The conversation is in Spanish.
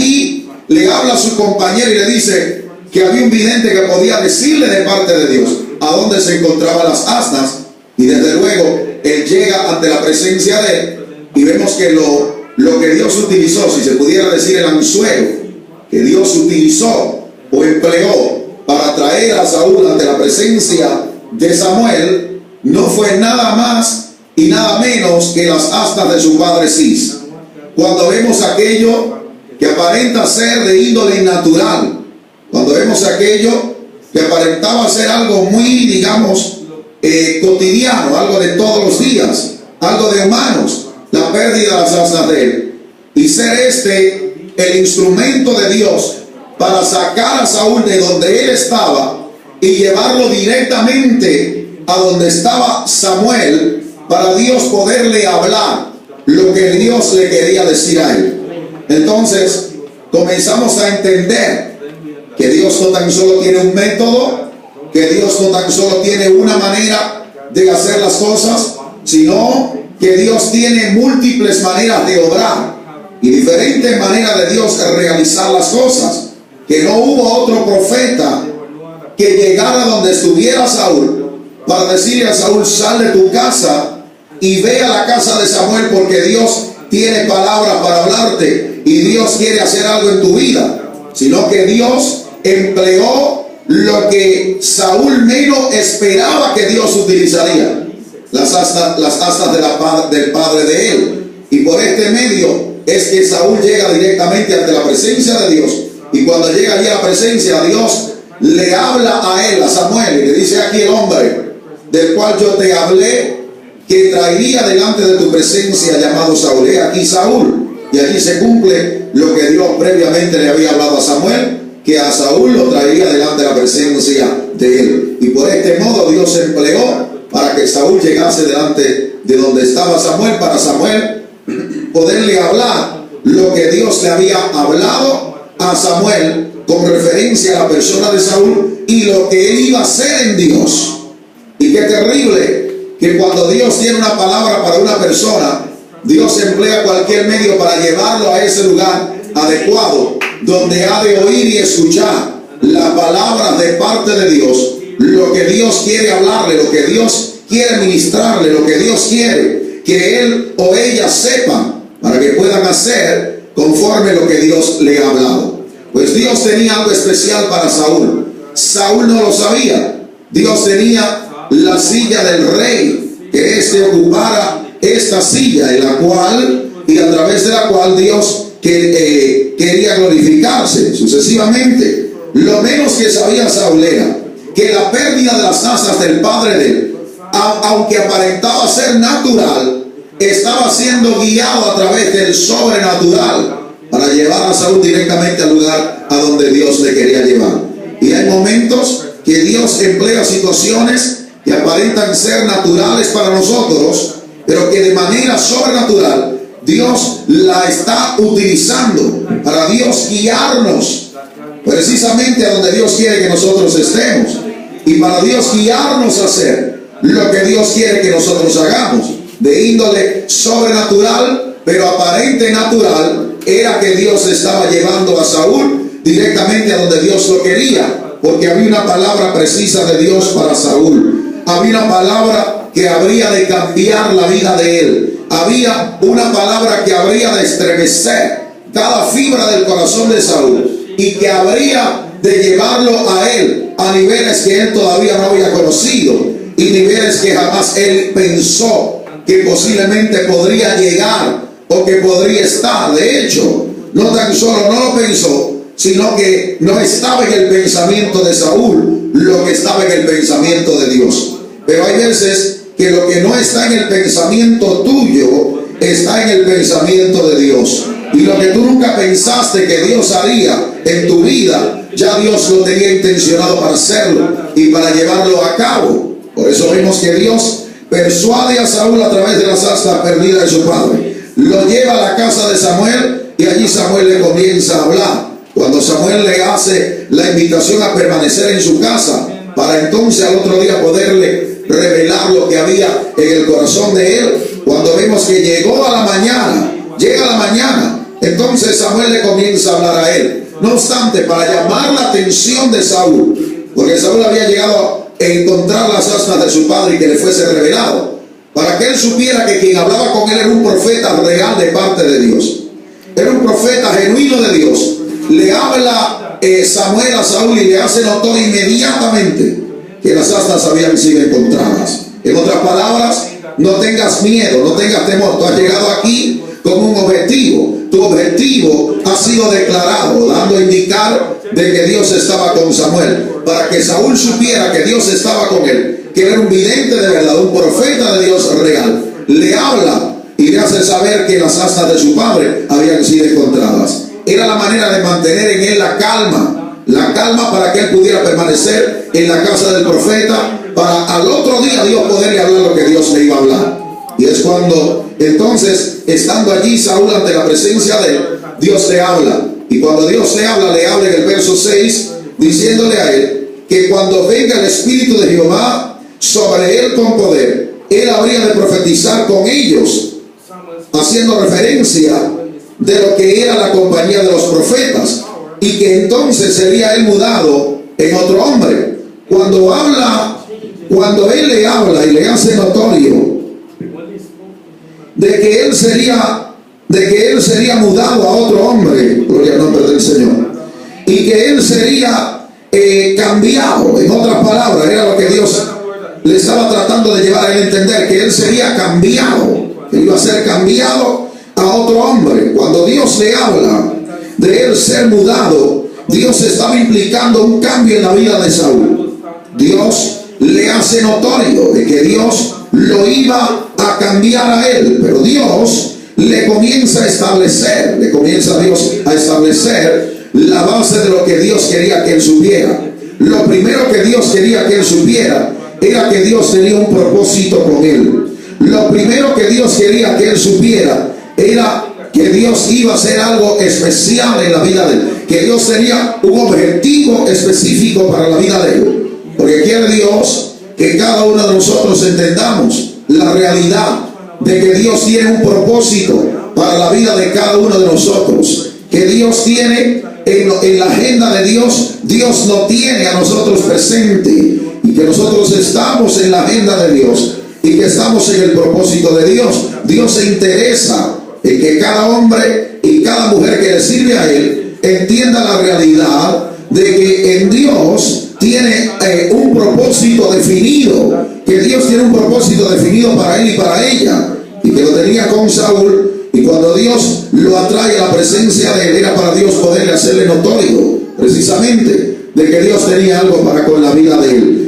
allí le habla a su compañero y le dice que había un vidente que podía decirle de parte de Dios a dónde se encontraban las asnas. Y desde luego él llega ante la presencia de él y vemos que lo que Dios utilizó, si se pudiera decir el anzuelo que Dios utilizó o empleó para traer a Saúl ante la presencia de Samuel, no fue nada más y nada menos que las asnas de su padre Cis. Cuando vemos aquello que aparenta ser de índole natural, cuando vemos aquello que aparentaba ser algo muy, digamos, cotidiano, algo de todos los días, algo de humanos, la pérdida de las asnas de él, y ser este el instrumento de Dios para sacar a Saúl de donde él estaba y llevarlo directamente a donde estaba Samuel, para Dios poderle hablar lo que Dios le quería decir a él. Entonces comenzamos a entender que Dios no tan solo tiene un método, que Dios no tan solo tiene una manera de hacer las cosas, sino que Dios tiene múltiples maneras de obrar y diferentes maneras de Dios realizar las cosas. Que no hubo otro profeta que llegara donde estuviera Saúl para decirle a Saúl: sal de tu casa y ve a la casa de Samuel, porque Dios tiene palabras para hablarte y Dios quiere hacer algo en tu vida. Sino que Dios empleó lo que Saúl menos esperaba que Dios utilizaría, las asnas del padre de él. Y por este medio es que Saúl llega directamente ante la presencia de Dios. Y cuando llega allí a la presencia, Dios le habla a él, a Samuel, y le dice: aquí el hombre del cual yo te hablé, que traería delante de tu presencia, llamado Saúl. He aquí Saúl. Y allí se cumple lo que Dios previamente le había hablado a Samuel, que a Saúl lo traería delante de la presencia de él. Y por este modo Dios empleó para que Saúl llegase delante de donde estaba Samuel, para Samuel poderle hablar lo que Dios le había hablado a Samuel con referencia a la persona de Saúl y lo que él iba a hacer en Dios. Y qué terrible que cuando Dios tiene una palabra para una persona, Dios emplea cualquier medio para llevarlo a ese lugar adecuado, donde ha de oír y escuchar las palabras de parte de Dios, lo que Dios quiere hablarle, lo que Dios quiere ministrarle, lo que Dios quiere que él o ella sepan, para que puedan hacer conforme lo que Dios le ha hablado. Pues Dios tenía algo especial para Saúl. Saúl no lo sabía. Dios tenía la silla del rey, que éste ocupara esta silla, en la cual y a través de la cual Dios quería glorificarse sucesivamente. Lo menos que sabía Saúl era que la pérdida de las asnas del padre de él, aunque aparentaba ser natural, estaba siendo guiado a través del sobrenatural para llevar a Saúl directamente al lugar a donde Dios le quería llevar. Y hay momentos que Dios emplea situaciones que aparentan ser naturales para nosotros, pero que de manera sobrenatural Dios la está utilizando para Dios guiarnos precisamente a donde Dios quiere que nosotros estemos, y para Dios guiarnos a hacer lo que Dios quiere que nosotros hagamos. De índole sobrenatural, pero aparente natural, era que Dios estaba llevando a Saúl directamente a donde Dios lo quería, porque había una palabra precisa de Dios para Saúl. Había una palabra que habría de cambiar la vida de él. Había una palabra que habría de estremecer cada fibra del corazón de Saúl y que habría de llevarlo a él a niveles que él todavía no había conocido y niveles que jamás él pensó que posiblemente podría llegar o que podría estar. De hecho, no tan solo no lo pensó, sino que no estaba en el pensamiento de Saúl lo que estaba en el pensamiento de Dios. Pero hay veces que lo que no está en el pensamiento tuyo está en el pensamiento de Dios, y lo que tú nunca pensaste que Dios haría en tu vida, ya Dios lo tenía intencionado para hacerlo y para llevarlo a cabo. Por eso vemos que Dios persuade a Saúl a través de las asnas perdidas de su padre, lo lleva a la casa de Samuel y allí Samuel le comienza a hablar. Cuando Samuel le hace la invitación a permanecer en su casa, para entonces al otro día poderle revelar lo que había en el corazón de él, cuando vemos que llega a la mañana, Entonces Samuel le comienza a hablar a él. No obstante, para llamar la atención de Saúl, porque Saúl había llegado a encontrar las asnas de su padre y que le fuese revelado, para que él supiera que quien hablaba con él era un profeta real de parte de Dios. Era un profeta genuino de Dios. Le habla Samuel a Saúl y le hace notorio inmediatamente que las asnas habían sido encontradas. En otras palabras, no tengas miedo, no tengas temor. Tú has llegado aquí con un objetivo. Tu objetivo ha sido declarado, dando a indicar de que Dios estaba con Samuel, para que Saúl supiera que Dios estaba con él, que era un vidente de verdad, un profeta de Dios real. Le habla y le hace saber que las asnas de su padre habían sido encontradas. Era la manera de mantener en él la calma para que él pudiera permanecer en la casa del profeta, para al otro día Dios poderle hablar lo que Dios le iba a hablar. Y es cuando entonces, estando allí Saúl ante la presencia de él, Dios le habla. Y cuando Dios le habla en el verso 6, diciéndole a él que cuando venga el Espíritu de Jehová sobre él con poder, él habría de profetizar con ellos, haciendo referencia de lo que era la compañía de los profetas, y que entonces sería él mudado en otro hombre. Cuando él le habla y le hace notorio de que él sería mudado a otro hombre, gloria al nombre del Señor, y que él sería cambiado, en otras palabras, era lo que Dios le estaba tratando de llevar a él a entender, que él sería cambiado, que iba a ser cambiado a otro hombre. Cuando Dios le habla de él ser mudado, Dios estaba implicando un cambio en la vida de Saúl. Dios le hace notorio de que Dios lo iba a cambiar a él, pero Dios le comienza a establecer, la base de lo que Dios quería que él supiera. Lo primero que Dios quería que él supiera era que Dios tenía un propósito con él. Lo primero que Dios quería que él supiera era que Dios iba a hacer algo especial en la vida de él, que Dios tenía un objetivo específico para la vida de él. Porque quiere Dios que cada uno de nosotros entendamos la realidad de que Dios tiene un propósito para la vida de cada uno de nosotros, que Dios tiene en la agenda de Dios. Dios no tiene a nosotros presente, y que nosotros estamos en la agenda de Dios y que estamos en el propósito de Dios. Dios se interesa en que cada hombre y cada mujer que le sirve a él entienda la realidad de que en Dios tiene un propósito definido, que Dios tiene un propósito definido para él y para ella, y que lo tenía con Saúl. Y cuando Dios lo atrae a la presencia de él, era para Dios poderle hacerle notorio precisamente de que Dios tenía algo para con la vida de él.